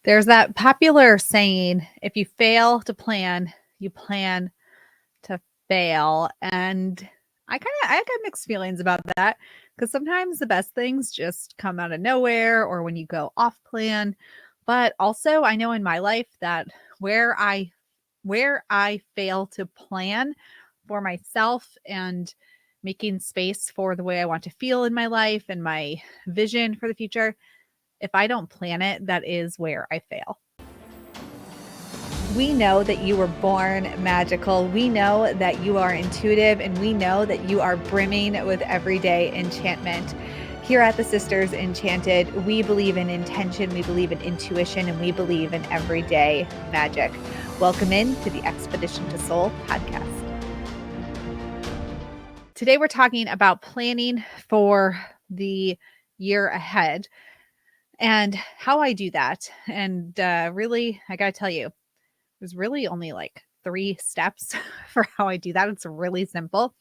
There's that popular saying, if you fail to plan, you plan to fail. And I got mixed feelings about that because sometimes the best things just come out of nowhere or when you go off plan. But also I know in my life that where I where I fail to plan for myself and making space for the way I want to feel in my life and my vision for the future, if I don't plan it, that is where I fail. We know that you were born magical. We know that you are intuitive, and we know that you are brimming with everyday enchantment. Here at the Sisters Enchanted, we believe in intention, we believe in intuition, and we believe in everyday magic. Welcome in to the Expedition to Soul podcast. Today we're talking about planning for the year ahead and how I do that. And really, I got to tell you, there's really only like 3 steps for how I do that. It's really simple.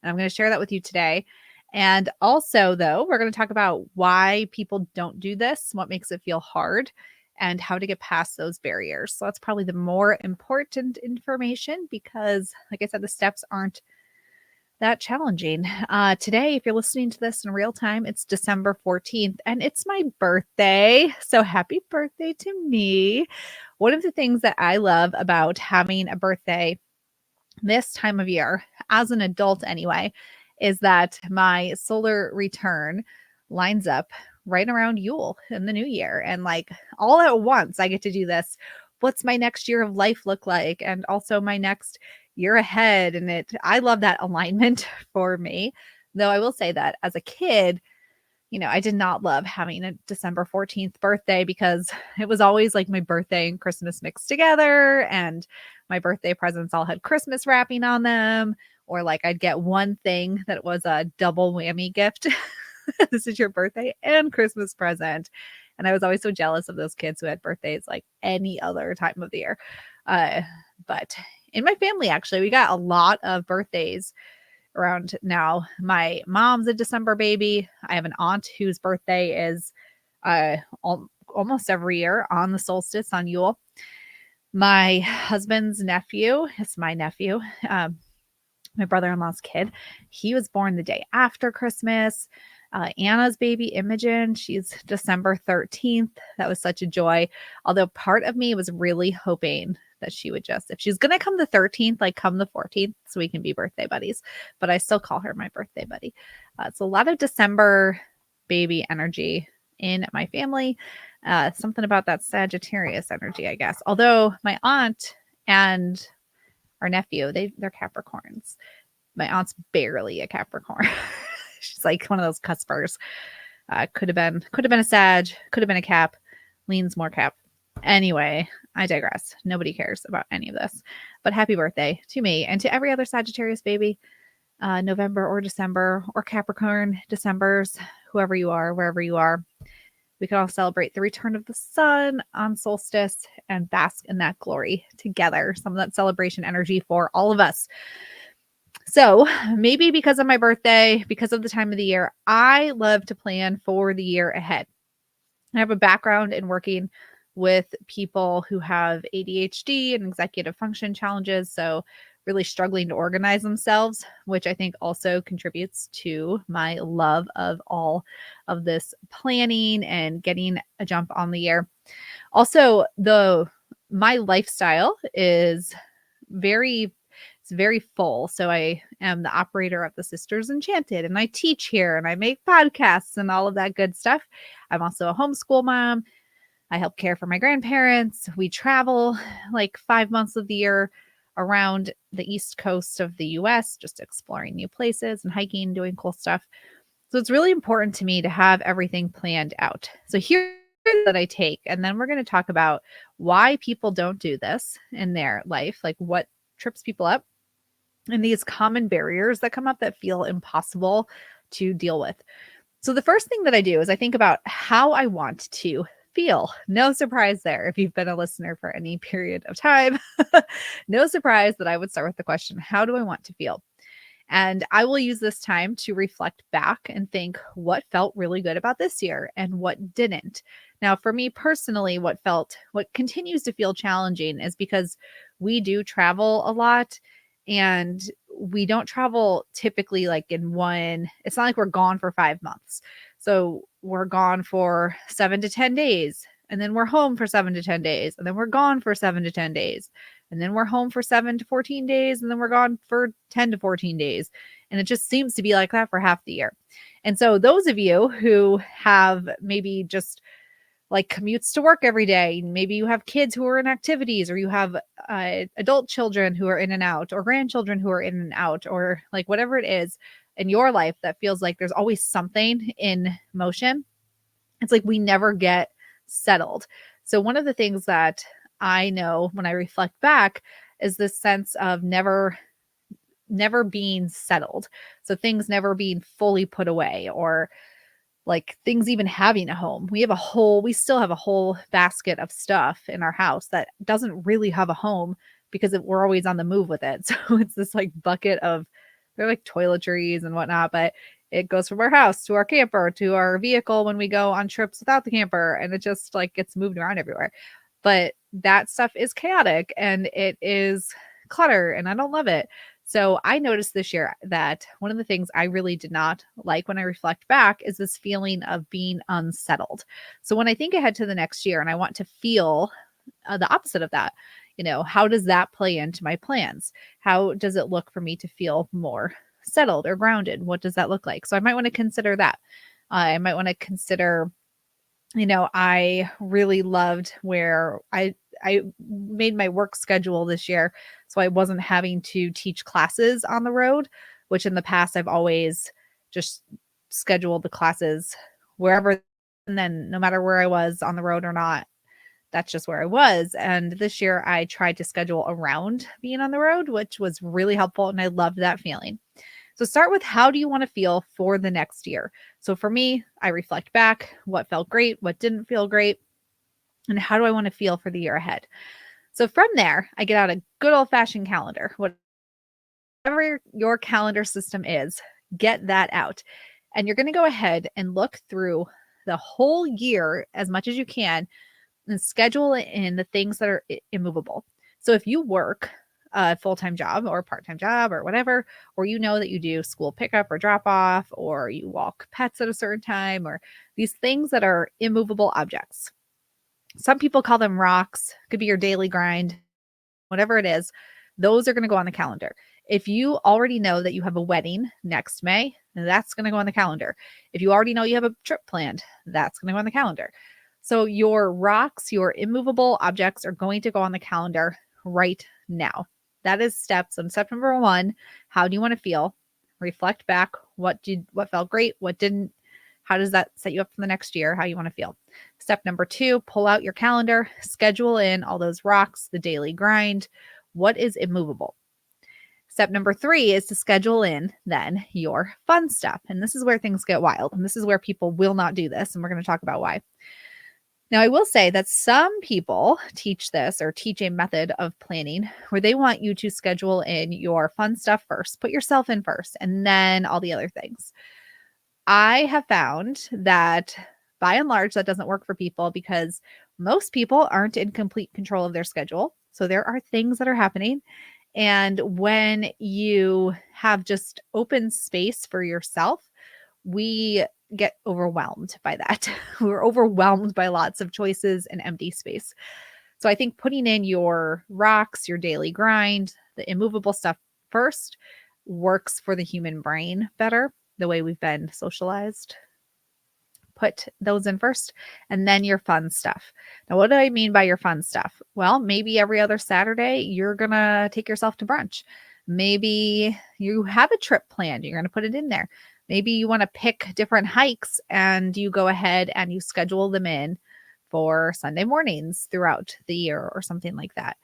And I'm going to share that with you today. And also, though, we're going to talk about why people don't do this, what makes it feel hard, and how to get past those barriers. So that's probably the more important information because, like I said, the steps aren't that challenging. Today, if you're listening to this in real time, it's December 14th and it's my birthday. So happy birthday to me. One of the things that I love about having a birthday this time of year, as an adult anyway, is that my solar return lines up right around Yule in the new year. And like all at once, I get to do this. What's my next year of life look like? And also my next year ahead. And I love that alignment for me. Though I will say that as a kid, I did not love having a December 14th birthday because it was always like my birthday and Christmas mixed together. And my birthday presents all had Christmas wrapping on them. Or like I'd get one thing that was a double whammy gift. This is your birthday and Christmas present. And I was always so jealous of those kids who had birthdays like any other time of the year. But in my family, actually, we got a lot of birthdays around now. My mom's a December baby. I have an aunt whose birthday is almost every year on the solstice on Yule. My husband's nephew, it's my nephew, my brother-in-law's kid, he was born the day after Christmas. Anna's baby, Imogen, she's December 13th. That was such a joy. Although part of me was really hoping that she would just, if she's going to come the 13th, like come the 14th so we can be birthday buddies. But I still call her my birthday buddy. It's a lot of December baby energy in my family. Something about that Sagittarius energy, I guess. Although my aunt and our nephew, they're Capricorns. My aunt's barely a Capricorn. She's like one of those cuspers. Could have been a Sag, could have been a Cap, leans more Cap. Anyway, I digress. Nobody cares about any of this. But happy birthday to me and to every other Sagittarius baby, November or December or Capricorn Decembers, whoever you are, wherever you are. We can all celebrate the return of the sun on solstice and bask in that glory together. Some of that celebration energy for all of us. So maybe because of my birthday, because of the time of the year, I love to plan for the year ahead. I have a background in working with people who have ADHD and executive function challenges. So really struggling to organize themselves, which I think also contributes to my love of all of this planning and getting a jump on the year. Also, my lifestyle is very full. So I am the operator of the Sisters Enchanted and I teach here and I make podcasts and all of that good stuff. I'm also a homeschool mom. I help care for my grandparents. We travel like 5 months of the year around the East Coast of the US, just exploring new places and hiking, doing cool stuff. So it's really important to me to have everything planned out. So here that I take, and then we're going to talk about why people don't do this in their life, like what trips people up and these common barriers that come up that feel impossible to deal with. So the first thing that I do is I think about how I want to feel. No surprise there. If you've been a listener for any period of time, no surprise that I would start with the question, how do I want to feel? And I will use this time to reflect back and think what felt really good about this year and what didn't, Now, for me personally, what continues to feel challenging is because we do travel a lot and we don't travel typically like in one, it's not like we're gone for 5 months. So we're gone for 7 to 10 days, and then we're home for 7 to 10 days, and then we're gone for 7 to 10 days, and then we're home for 7 to 14 days, and then we're gone for 10 to 14 days. And it just seems to be like that for half the year. And so, those of you who have maybe just like commutes to work every day, maybe you have kids who are in activities, or you have adult children who are in and out, or grandchildren who are in and out, or like whatever it is in your life that feels like there's always something in motion. It's like we never get settled. So, one of the things that I know when I reflect back is this sense of never being settled. So things never being fully put away, or like things even having a home. We still have a whole basket of stuff in our house that doesn't really have a home because we're always on the move with it. So it's this like bucket of, they're like toiletries and whatnot, but it goes from our house to our camper to our vehicle when we go on trips without the camper. And it just like gets moved around everywhere. But that stuff is chaotic and it is clutter and I don't love it. So I noticed this year that one of the things I really did not like when I reflect back is this feeling of being unsettled. So when I think ahead to the next year and I want to feel the opposite of that, how does that play into my plans? How does it look for me to feel more settled or grounded? What does that look like? So I might want to consider that. I might want to consider, I really loved where I made my work schedule this year so I wasn't having to teach classes on the road, which in the past I've always just scheduled the classes wherever, and then no matter where I was on the road or not, that's just where I was. And this year I tried to schedule around being on the road, which was really helpful and I loved that feeling. So start with, how do you want to feel for the next year? So for me, I reflect back what felt great, what didn't feel great, and how do I want to feel for the year ahead? So from there, I get out a good old fashioned calendar. Whatever your calendar system is, get that out. And you're going to go ahead and look through the whole year as much as you can and schedule in the things that are immovable. So if you work a full-time job or a part-time job or whatever, or that you do school pickup or drop off, or you walk pets at a certain time, or these things that are immovable objects. Some people call them rocks, could be your daily grind, whatever it is, those are going to go on the calendar. If you already know that you have a wedding next May, that's going to go on the calendar. If you already know you have a trip planned, that's going to go on the calendar. So your rocks, your immovable objects are going to go on the calendar right now. That is steps. And step number 1, how do you want to feel? Reflect back. What felt great? What didn't? How does that set you up for the next year? How you want to feel? Step number 2, pull out your calendar, schedule in all those rocks, the daily grind. What is immovable? Step number 3 is to schedule in then your fun stuff. And this is where things get wild. And this is where people will not do this. And we're going to talk about why. Now, I will say that some people teach this or teach a method of planning where they want you to schedule in your fun stuff first, put yourself in first, and then all the other things. I have found that by and large, that doesn't work for people because most people aren't in complete control of their schedule. So there are things that are happening. And when you have just open space for yourself, we get overwhelmed by that. We're overwhelmed by lots of choices and empty space. So I think putting in your rocks, your daily grind, the immovable stuff first works for the human brain better, the way we've been socialized. Put those in first, and then your fun stuff. Now, what do I mean by your fun stuff? Well, maybe every other Saturday, you're going to take yourself to brunch. Maybe you have a trip planned. You're going to put it in there. Maybe you want to pick different hikes and you go ahead and you schedule them in for Sunday mornings throughout the year or something like that.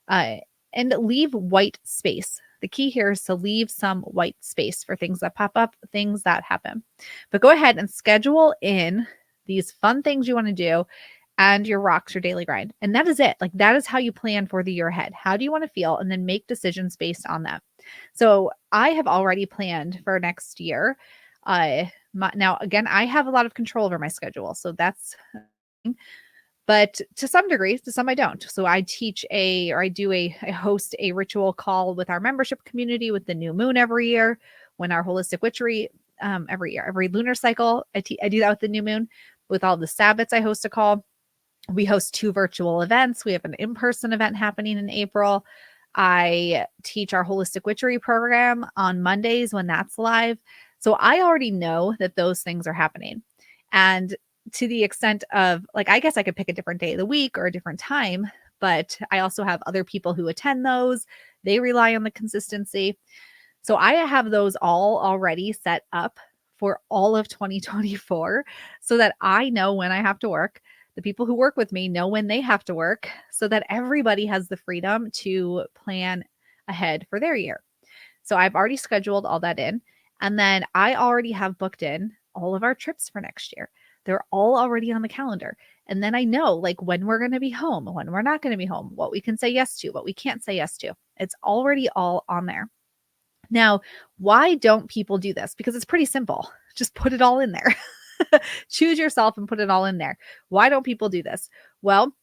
And leave white space. The key here is to leave some white space for things that pop up, things that happen. But go ahead and schedule in these fun things you want to do and your rocks, your daily grind. And that is it. Like that is how you plan for the year ahead. How do you want to feel? And then make decisions based on that. So I have already planned for next year. Now, again, I have a lot of control over my schedule. So that's but to some degree, to some I don't. So I teach I host a ritual call with our membership community with the new moon every year when our holistic witchery every year, every lunar cycle. I do that with the new moon. With all the Sabbats, I host a call. We host 2 virtual events. We have an in-person event happening in April. I teach our holistic witchery program on Mondays when that's live. So I already know that those things are happening. And to the extent of like, I guess I could pick a different day of the week or a different time, but I also have other people who attend those. They rely on the consistency. So I have those all already set up for all of 2024 so that I know when I have to work. The people who work with me know when they have to work so that everybody has the freedom to plan ahead for their year. So I've already scheduled all that in. And then I already have booked in all of our trips for next year. They're all already on the calendar. And then I know like when we're going to be home, when we're not going to be home, what we can say yes to, what we can't say yes to. It's already all on there. Now, why don't people do this? Because it's pretty simple. Just put it all in there. Choose yourself and put it all in there. Why don't people do this? Well,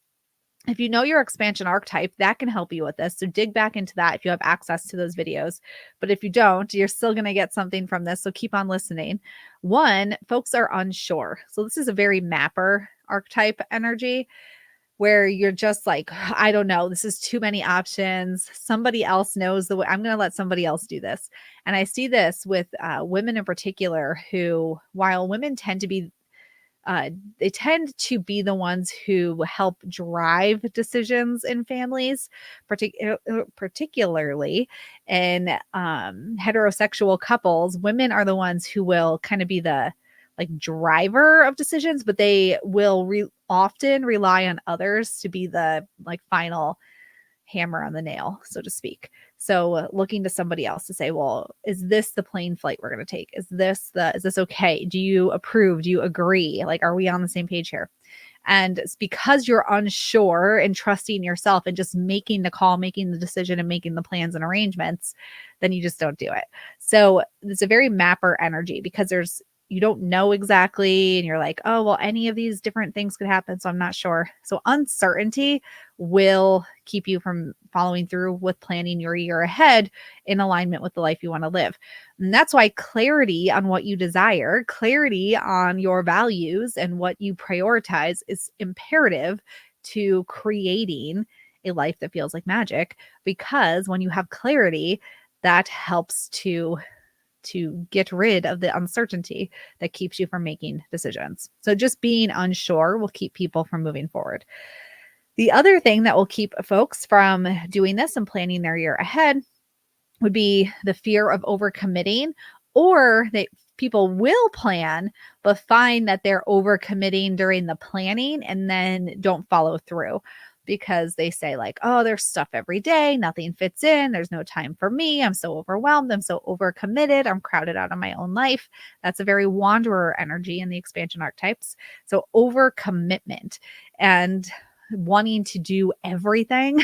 if you know your expansion archetype, that can help you with this. So dig back into that if you have access to those videos. But if you don't, you're still going to get something from this. So keep on listening. One, folks are unsure. So this is a very mapper archetype energy where you're just like, I don't know, this is too many options. Somebody else knows the way. I'm going to let somebody else do this. And I see this with women in particular who, while women tend to be they tend to be the ones who help drive decisions in families, particularly in heterosexual couples. Women are the ones who will kind of be the like driver of decisions, but they will often rely on others to be the like final hammer on the nail, so to speak. So looking to somebody else to say, well, is this the plane flight we're going to take? Is this okay? Do you approve? Do you agree? Like, are we on the same page here? And it's because you're unsure and trusting yourself and just making the call, making the decision and making the plans and arrangements, then you just don't do it. So it's a very mapper energy because you don't know exactly and you're like, oh, well, any of these different things could happen. So I'm not sure. So uncertainty will keep you from following through with planning your year ahead in alignment with the life you want to live. And that's why clarity on what you desire, clarity on your values and what you prioritize is imperative to creating a life that feels like magic. Because when you have clarity, that helps to get rid of the uncertainty that keeps you from making decisions. So just being unsure will keep people from moving forward. The other thing that will keep folks from doing this and planning their year ahead would be the fear of overcommitting, or that people will plan but find that they're overcommitting during the planning and then don't follow through because they say like, oh, there's stuff every day, nothing fits in, there's no time for me, I'm so overwhelmed, I'm so overcommitted, I'm crowded out of my own life. That's a very wanderer energy in the expansion archetypes. So overcommitment and wanting to do everything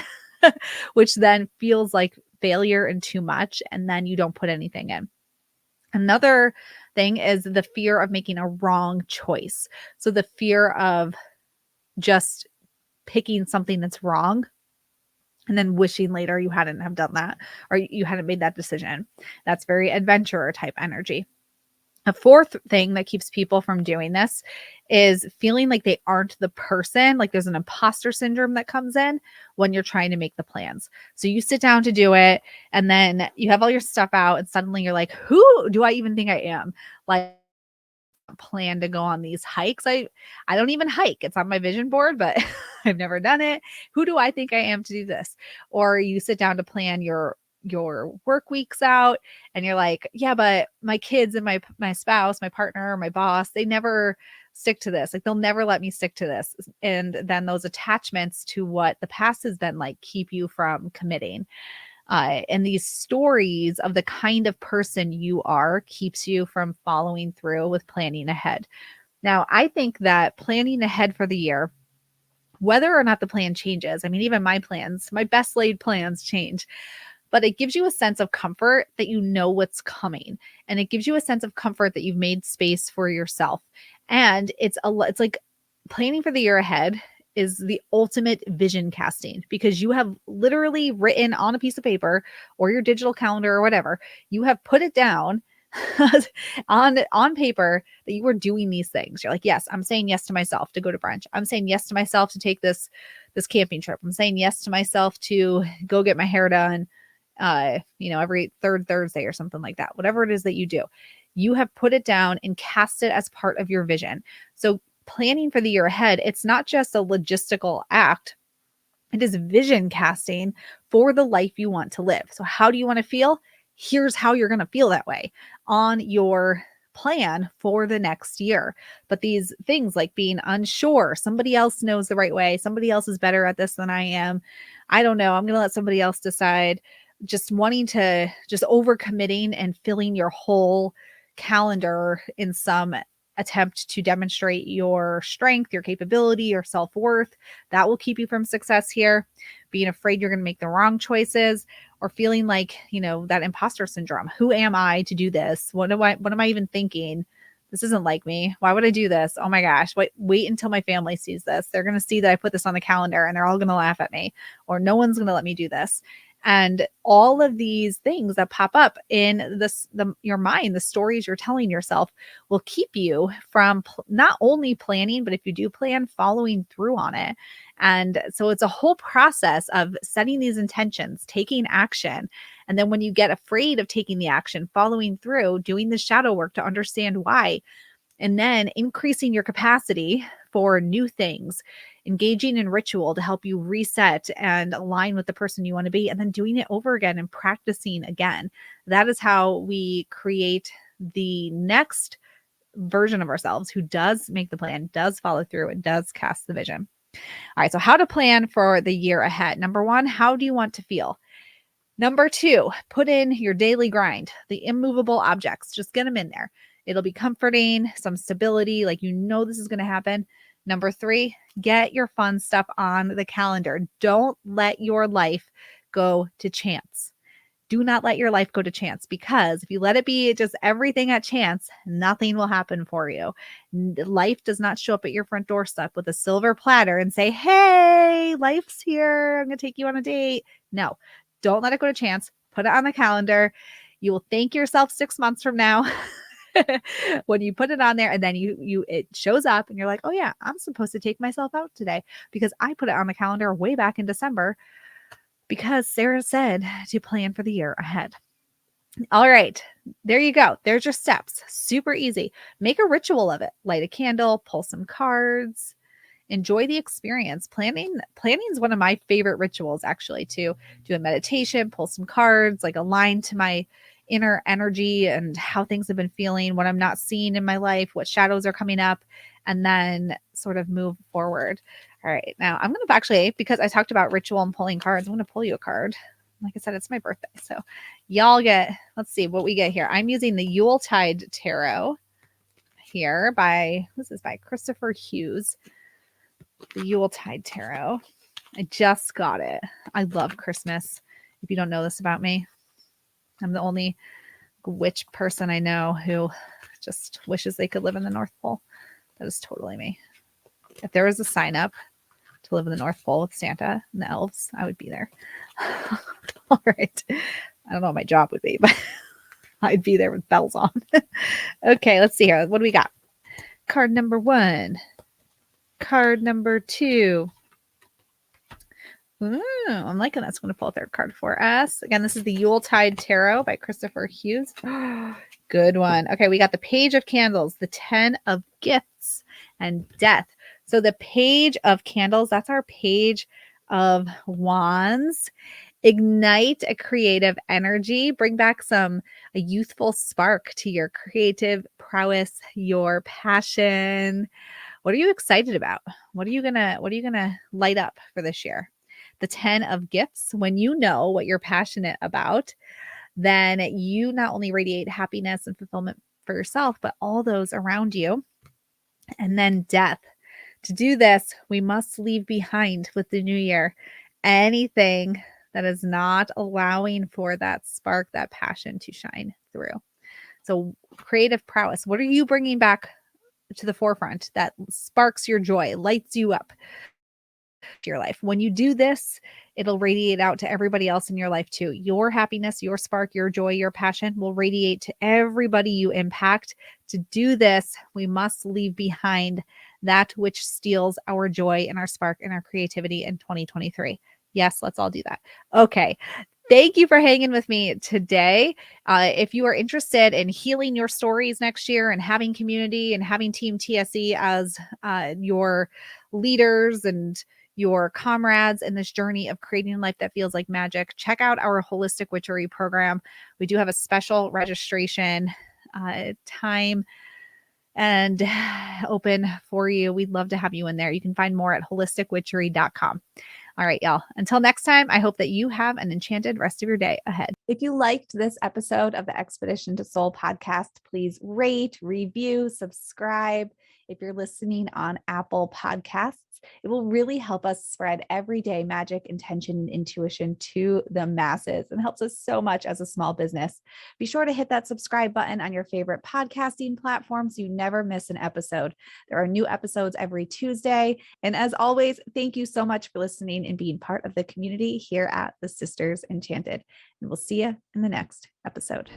which then feels like failure and too much, and then you don't put anything in. Another thing is the fear of making a wrong choice. So the fear of just picking something that's wrong and then wishing later you hadn't have done that or you hadn't made that decision. That's very adventurer type energy. A fourth thing that keeps people from doing this is feeling like they aren't the person. Like there's an imposter syndrome that comes in when you're trying to make the plans. So you sit down to do it and then you have all your stuff out and suddenly you're like, who do I even think I am? Like, plan to go on these hikes. I don't even hike. It's on my vision board, but I've never done it. Who do I think I am to do this? Or you sit down to plan your work weeks out and you're like, yeah, but my kids and my spouse, my partner, my boss, they never stick to this. Like they'll never let me stick to this. And then those attachments to what the past has been like keep you from committing. And these stories of the kind of person you are keeps you from following through with planning ahead. Now, I think that planning ahead for the year, whether or not the plan changes, I mean, even my plans, my best laid plans change, but it gives you a sense of comfort that you know what's coming. And it gives you a sense of comfort that you've made space for yourself. And it's like planning for the year ahead is the ultimate vision casting because you have literally written on a piece of paper or your digital calendar or whatever, you have put it down on paper that you are doing these things. You're like, yes, I'm saying yes to myself to go to brunch. I'm saying yes to myself to take this camping trip. I'm saying yes to myself to go get my hair done every third Thursday or something like that. Whatever it is that you do, you have put it down and cast it as part of your vision. So planning for the year ahead, it's not just a logistical act. It is vision casting for the life you want to live. So how do you want to feel? Here's how you're going to feel that way on your plan for the next year. But these things like being unsure, somebody else knows the right way, somebody else is better at this than I am. I don't know. I'm going to let somebody else decide. Just wanting to just overcommitting and filling your whole calendar in some attempt to demonstrate your strength, your capability, your self-worth. That will keep you from success here. Being afraid you're going to make the wrong choices or feeling like, that imposter syndrome. Who am I to do this? What am I even thinking? This isn't like me. Why would I do this? Oh my gosh. Wait until my family sees this. They're going to see that I put this on the calendar and they're all going to laugh at me, or no one's going to let me do this. And all of these things that pop up in your mind, the stories you're telling yourself will keep you from not only planning, but if you do plan, following through on it. And so it's a whole process of setting these intentions, taking action. And then when you get afraid of taking the action, following through, doing the shadow work to understand why, and then increasing your capacity for new things, engaging in ritual to help you reset and align with the person you want to be, and then doing it over again and practicing again. That is how we create the next version of ourselves who does make the plan, does follow through, and does cast the vision. All right, so how to plan for the year ahead. Number one, how do you want to feel? Number two, put in your daily grind, the immovable objects. Just get them in there. It'll be comforting, some stability, like this is going to happen. Number three, get your fun stuff on the calendar. Don't let your life go to chance. Do not let your life go to chance, because if you let it be just everything at chance, nothing will happen for you. Life does not show up at your front doorstep with a silver platter and say, hey, life's here. I'm going to take you on a date. No, don't let it go to chance. Put it on the calendar. You will thank yourself 6 months from now when you put it on there, and then it shows up and you're like, oh yeah, I'm supposed to take myself out today because I put it on the calendar way back in December, because Sarah said to plan for the year ahead. All right, there you go. There's your steps. Super easy. Make a ritual of it. Light a candle, pull some cards, enjoy the experience. Planning is one of my favorite rituals, actually, to do a meditation, pull some cards, like align to my inner energy and how things have been feeling, what I'm not seeing in my life, what shadows are coming up, and then sort of move forward. All right, now I'm going to actually, because I talked about ritual and pulling cards, I'm going to pull you a card. Like I said, it's my birthday. So y'all let's see what we get here. I'm using the Yuletide Tarot here this is by Christopher Hughes. The Yuletide Tarot. I just got it. I love Christmas. If you don't know this about me, I'm the only witch person I know who just wishes they could live in the North Pole. That is totally me. If there was a sign up to live in the North Pole with Santa and the elves, I would be there. All right. I don't know what my job would be, but I'd be there with bells on. Okay, let's see here. What do we got? Card number one. Card number two. Ooh, I'm liking this. I'm going to pull a third card for us. Again, this is the Yuletide Tarot by Christopher Hughes. Good one. Okay, we got the Page of Candles, the 10 of Gifts, and Death. So the Page of Candles, that's our Page of Wands. Ignite a creative energy. Bring back a youthful spark to your creative prowess, your passion. What are you excited about? What are you gonna light up for this year? The 10 of Gifts. When you know what you're passionate about, then you not only radiate happiness and fulfillment for yourself, but all those around you. And then Death. To do this, we must leave behind with the new year anything that is not allowing for that spark, that passion to shine through. So creative prowess. What are you bringing back to the forefront, that sparks your joy, lights you up to your life. When you do this, it'll radiate out to everybody else in your life too. Your happiness, your spark, your joy, your passion will radiate to everybody you impact. To do this, we must leave behind that which steals our joy and our spark and our creativity in 2023. Yes, let's all do that. Okay. Thank you for hanging with me today. If you are interested in healing your stories next year and having community and having Team TSE as your leaders and your comrades in this journey of creating a life that feels like magic, check out our Holistic Witchery program. We do have a special registration time and open for you. We'd love to have you in there. You can find more at holisticwitchery.com. All right, y'all. Until next time, I hope that you have an enchanted rest of your day ahead. If you liked this episode of the Expedition to Soul podcast, please rate, review, subscribe. If you're listening on Apple Podcasts, it will really help us spread everyday magic, intention, and intuition to the masses and helps us so much as a small business. Be sure to hit that subscribe button on your favorite podcasting platform so you never miss an episode. There are new episodes every Tuesday. And as always, thank you so much for listening and being part of the community here at the Sisters Enchanted. And we'll see you in the next episode.